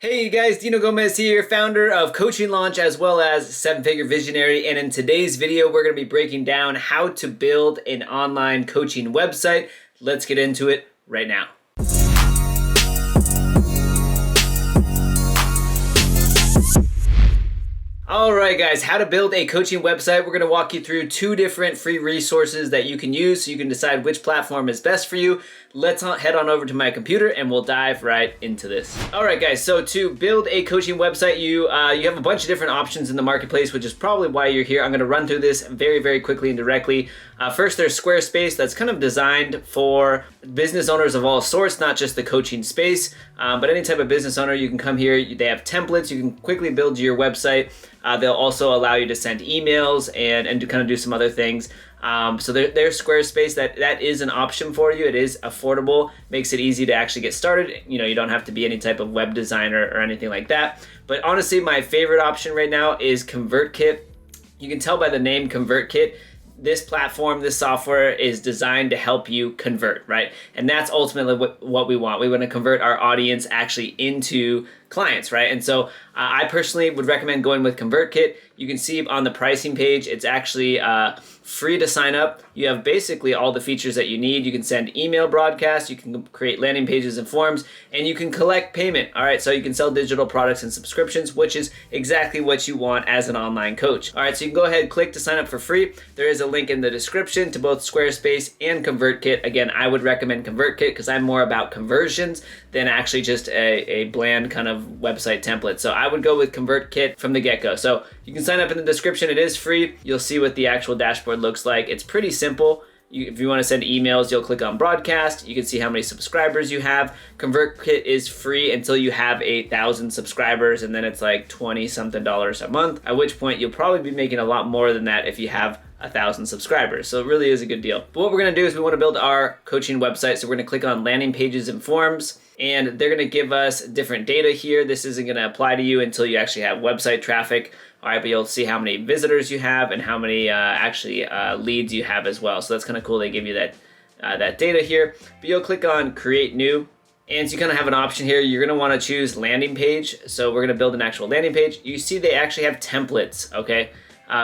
Hey you guys, Dino Gomez here, founder of Coaching Launch as well as Seven Figure Visionary, and in today's video we're going to be breaking down how to build an online coaching website. Let's get into it right now. Alright guys, how to build a coaching website. We're going to walk you through two different free resources that you can use so you can decide which platform is best for you. Let's head on over to my computer and we'll dive right into this. Alright guys, so to build a coaching website, you have a bunch of different options in the marketplace, which is probably why you're here. I'm going to run through this very quickly and directly. First, there's Squarespace. That's kind of designed for business owners of all sorts, not just the coaching space, but any type of business owner. You can come here. They have templates. You can quickly build your website. They'll also allow you to send emails and to kind of do some other things. So there's Squarespace. That is an option for you. It is affordable, makes it easy to actually get started. You know, you don't have to be any type of web designer or anything like that. But honestly, my favorite option right now is ConvertKit. You can tell by the name ConvertKit. This platform, this software is designed to help you convert, right? And that's ultimately what we want. We want to convert our audience actually into clients, right? And so I personally would recommend going with ConvertKit. You can see on the pricing page, it's actually free to sign up. You have basically all the features that you need. You can send email broadcasts, you can create landing pages and forms, and you can collect payment. All right, so you can sell digital products and subscriptions, which is exactly what you want as an online coach. All right, so you can go ahead and click to sign up for free. There is a link in the description to both Squarespace and ConvertKit. Again, I would recommend ConvertKit because I'm more about conversions than actually just a bland kind of website template. So I would go with ConvertKit from the get-go. So you can sign up in the description. It is free. You'll see what the actual dashboard looks like. It's pretty simple. If you want to send emails, you'll click on broadcast. You can see how many subscribers you have. ConvertKit is free until you have 1,000 subscribers, and then it's like $20-something a month, at which point you'll probably be making a lot more than that if you have 1,000 subscribers. So it really is a good deal. But what we're going to do is we want to build our coaching website. So we're going to click on landing pages and forms, and they're going to give us different data here. This isn't going to apply to you until you actually have website traffic. All right, but you'll see how many visitors you have and how many leads you have as well. So that's kind of cool. They give you that data here. But you'll click on create new. And so you kind of have an option here. You're going to want to choose landing page. So we're going to build an actual landing page. You see they actually have templates, okay,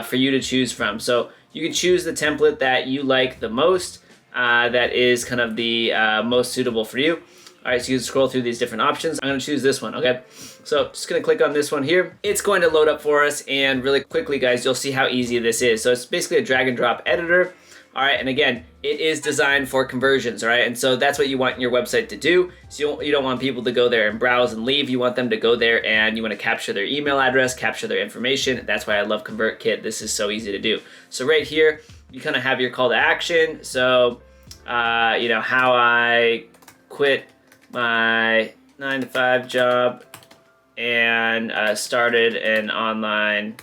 for you to choose from. So you can choose the template that you like the most, that is kind of the most suitable for you. All right, so you can scroll through these different options. I'm going to choose this one, okay? So just going to click on this one here. It's going to load up for us, and really quickly, guys, you'll see how easy this is. So it's basically a drag and drop editor. All right, and again, it is designed for conversions, all right? And so that's what you want your website to do. So you don't want people to go there and browse and leave. You want them to go there and you want to capture their email address, capture their information. That's why I love ConvertKit. This is so easy to do. So right here, you kind of have your call to action. So, how I quit my 9-to-5 job and started an online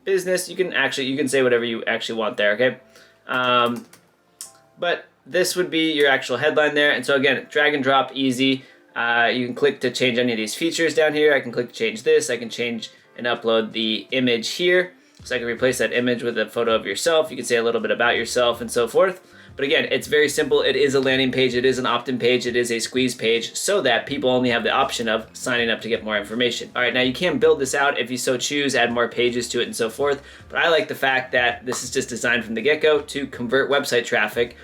business. You can say whatever you actually want there, okay? But this would be your actual headline there. And so again, drag and drop, easy. You can click to change any of these features down here. I can click to change this. I can change and upload the image here. So I can replace that image with a photo of yourself. You can say a little bit about yourself and so forth. But again, it's very simple. It is a landing page. It is an opt-in page. It is a squeeze page so that people only have the option of signing up to get more information. All right, now you can build this out if you so choose, add more pages to it and so forth. But I like the fact that this is just designed from the get-go to convert website traffic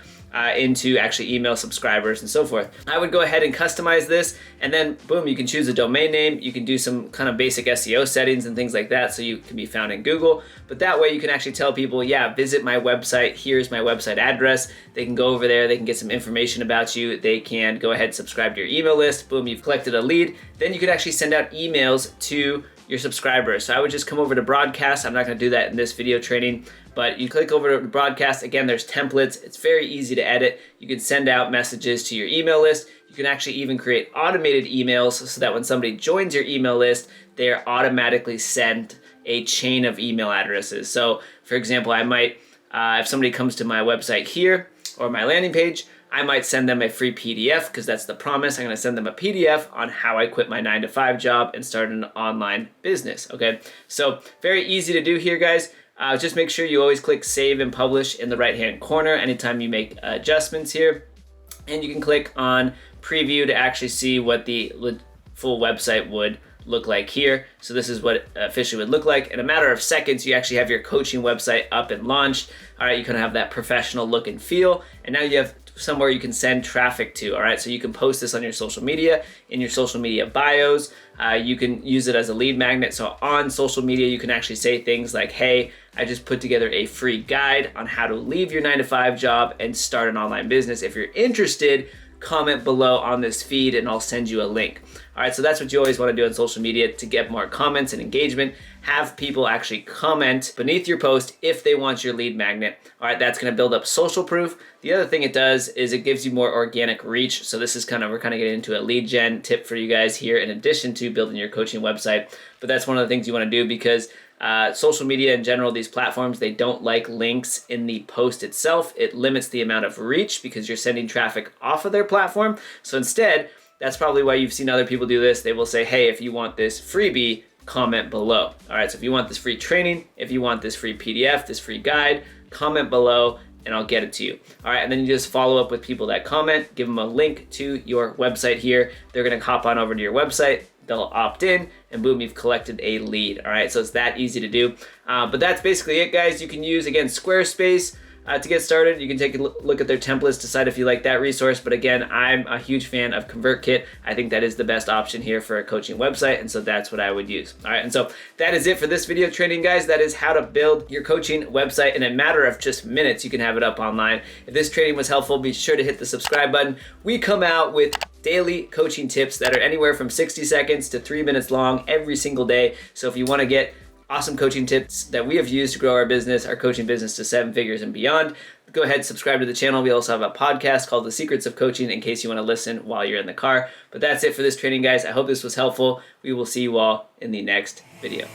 into actually email subscribers and so forth. I would go ahead and customize this, and then boom, you can choose a domain name. You can do some kind of basic SEO settings and things like that so you can be found in Google. But that way you can actually tell people, yeah, visit my website. Here's my website address. They can go over there. They can get some information about you. They can go ahead and subscribe to your email list. Boom, you've collected a lead. Then you could actually send out emails to your subscribers. So I would just come over to broadcast. I'm not going to do that in this video training, but you click over to broadcast. Again, there's templates. It's very easy to edit. You can send out messages to your email list. You can actually even create automated emails so that when somebody joins your email list, they are automatically sent a chain of email addresses. So for example, I might, if somebody comes to my website here or my landing page, I might send them a free PDF because that's the promise. I'm going to send them a PDF on how I quit my 9-to-5 job and started an online business, okay? So very easy to do here, guys. Just make sure you always click save and publish in the right-hand corner anytime you make adjustments here. And you can click on preview to actually see what the full website would look like here. So this is what it officially would look like. In a matter of seconds, you actually have your coaching website up and launched. All right, you kind of have that professional look and feel. And now you have somewhere you can send traffic to. All right, so you can post this on your social media, in your social media bios. You can use it as a lead magnet. So on social media, you can actually say things like, hey, I just put together a free guide on how to leave your 9-to-5 job and start an online business. If you're interested, comment below on this feed and I'll send you a link. All right, so that's what you always want to do on social media to get more comments and engagement. Have people actually comment beneath your post if they want your lead magnet. All right, that's going to build up social proof. The other thing it does is it gives you more organic reach. So this is we're kind of getting into a lead gen tip for you guys here in addition to building your coaching website. But that's one of the things you want to do because social media in general, these platforms, they don't like links in the post itself. It limits the amount of reach because you're sending traffic off of their platform. So instead, that's probably why you've seen other people do this. They will say, hey, if you want this freebie, comment below. All right, so if you want this free training, if you want this free PDF, this free guide, comment below and I'll get it to you. All right, and then you just follow up with people that comment, give them a link to your website here. They're gonna hop on over to your website, they'll opt in, and boom, you've collected a lead. All right, so it's that easy to do. But that's basically it, guys. You can use, again, Squarespace to get started. You can take a look at their templates, decide if you like that resource. But again, I'm a huge fan of ConvertKit. I think that is the best option here for a coaching website, and so that's what I would use. All right, and so that is it for this video training, guys. That is how to build your coaching website in a matter of just minutes. You can have it up online. If this training was helpful, be sure to hit the subscribe button. We come out with daily coaching tips that are anywhere from 60 seconds to 3 minutes long every single day. So if you want to get awesome coaching tips that we have used to grow our business, our coaching business to 7 figures and beyond, go ahead, subscribe to the channel. We also have a podcast called The Secrets of Coaching in case you want to listen while you're in the car. But that's it for this training, guys. I hope this was helpful. We will see you all in the next video.